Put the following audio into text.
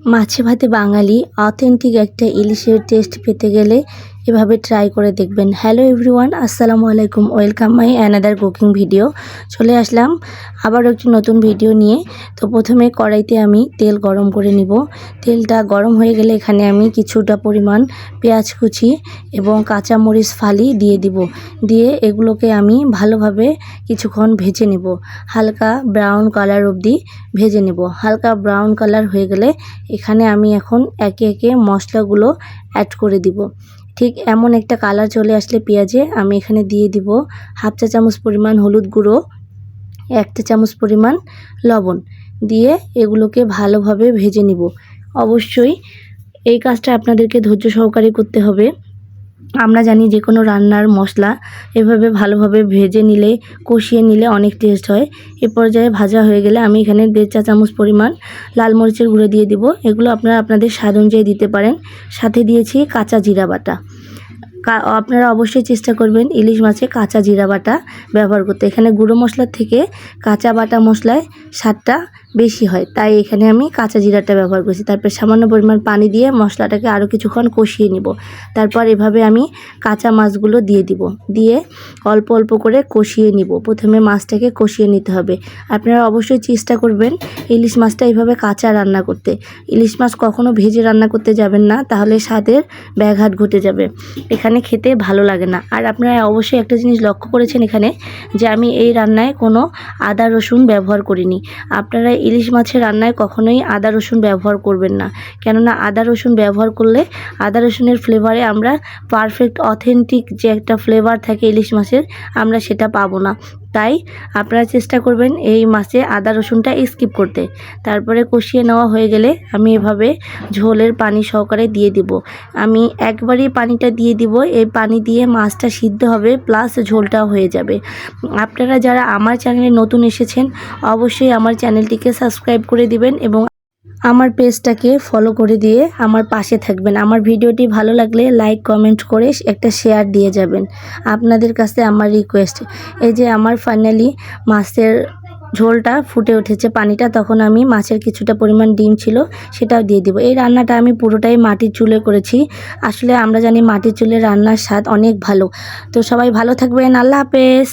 মাছে ভাতে বাঙালি অথেন্টিক একটা ইলিশের টেস্ট পেতে গেলে এভাবে ট্রাই করে দেখবেন। হ্যালো এভরিওয়ান, আসসালামু আলাইকুম, welcome my another cooking video. চলে আসলাম আবারও একটি নতুন ভিডিও নিয়ে। তো প্রথমে কড়াইতে আমি তেল গরম করে নিব। তেলটা গরম হয়ে গেলে এখানে আমি কিছুটা পরিমাণ পেঁয়াজ কুচি এবং কাঁচামরিচ ফালি দিয়ে দিব। দিয়ে এগুলোকে আমি ভালোভাবে কিছুক্ষণ ভেজে নেব, হালকা ব্রাউন কালার অবধি ভেজে নেব। হালকা ব্রাউন কালার হয়ে গেলে এখানে আমি এখন একে একে মশলাগুলো অ্যাড করে দিব। ঠিক এমন একটা কালার চলে আসলে পেঁয়াজে আমি এখানে দিয়ে দিব হাফ চা চামচ পরিমাণ হলুদ গুঁড়ো, 1 চা চামচ পরিমাণ লবণ দিয়ে এগুলোকে ভালোভাবে ভেজে নিব। অবশ্যই এই কাজটা আপনাদেরকে ধৈর্য সহকারে করতে হবে। আমরা জানি যে কোনো রান্নার মশলা এভাবে ভালোভাবে ভেজে নিলে, কষিয়ে নিলে অনেক টেস্ট হয়। এ পর্যায়ে ভাজা হয়ে গেলে আমি এখানে 1.5 চা চামচ পরিমাণ লাল মরিচের গুঁড়ো দিয়ে দিব। এগুলো আপনারা আপনাদের স্বাদ অনুযায়ী দিতে পারেন। সাথে দিয়েছি কাঁচা জিরা বাটা। আপনারা অবশ্যই চেষ্টা করবেন ইলিশ মাছে কাঁচা জিরা বাটা ব্যবহার করতে। এখানে গুঁড়ো মশলার থেকে কাঁচা বাটা মশলায় স্বাদটা বেশি হয়, তাই এখানে আমি কাঁচা জিরাটা ব্যবহার করছি। তারপর সামান্য পরিমাণ পানি দিয়ে মশলাটাকে আরও কিছুক্ষণ কষিয়ে নিব। তারপর এভাবে আমি কাঁচা মাছগুলো দিয়ে দিব, দিয়ে অল্প অল্প করে কষিয়ে নিব। প্রথমে মাছটাকে কষিয়ে নিতে হবে। আপনারা অবশ্যই চেষ্টা করবেন ইলিশ মাছটা এইভাবে কাঁচা রান্না করতে। ইলিশ মাছ কখনো ভেজে রান্না করতে যাবেন না, তাহলে স্বাদের ব্যাঘাত ঘটে যাবে, এখানে খেতে ভালো লাগে না। আর আপনারা অবশ্যই একটা জিনিস লক্ষ্য করেছেন এখানে, যে আমি এই রান্নায় কোনো আদা রসুন ব্যবহার করিনি। আপনারা ইলিশ মাছের রান্নায় কখনোই আদা রসুন ব্যবহার করবেন না, কেননা আদা রসুন ব্যবহার করলে আদা রসুনের ফ্লেভারে আমরা পারফেক্ট অথেন্টিক যে একটা ফ্লেভার থাকে ইলিশ মাছের, আমরা সেটা পাবো না। তাই আপনারা চেষ্টা করবেন এই মাছে আদা রসুনটা স্কিপ করতে। তারপরে কষিয়ে নেওয়া হয়ে গেলে আমি এভাবে ঝোলের পানি সহকারে দিয়ে দিব। আমি একবারই পানিটা দিয়ে দিব। এই পানি দিয়ে মাছটা সিদ্ধ হবে, প্লাস ঝোলটাও হয়ে যাবে। আপনারা যারা আমার চ্যানেলে নতুন এসেছেন অবশ্যই আমার চ্যানেলটিকে সাবস্ক্রাইব করে দিবেন এবং আমার পেজটাকে ফলো করে দিয়ে আমার পাশে থাকবেন। আমার ভিডিওটি ভালো লাগলে লাইক কমেন্ট করে একটা শেয়ার দিয়ে যাবেন। আপনাদের কাছে আমার রিকোয়েস্ট। এই যে আমার ফাইনালি মাছের ঝোলটা ফুটে উঠেছে পানিটা, তখন আমি মাছের কিছুটা পরিমাণ ডিম ছিল সেটাও দিয়ে দিব। এই রান্নাটা আমি পুরোটাই মাটির চুলে করেছি। আসলে আমরা জানি মাটির চুলে রান্নার স্বাদ অনেক ভালো। তো সবাই ভালো থাকবেন, আল্লাহ হাফেজ।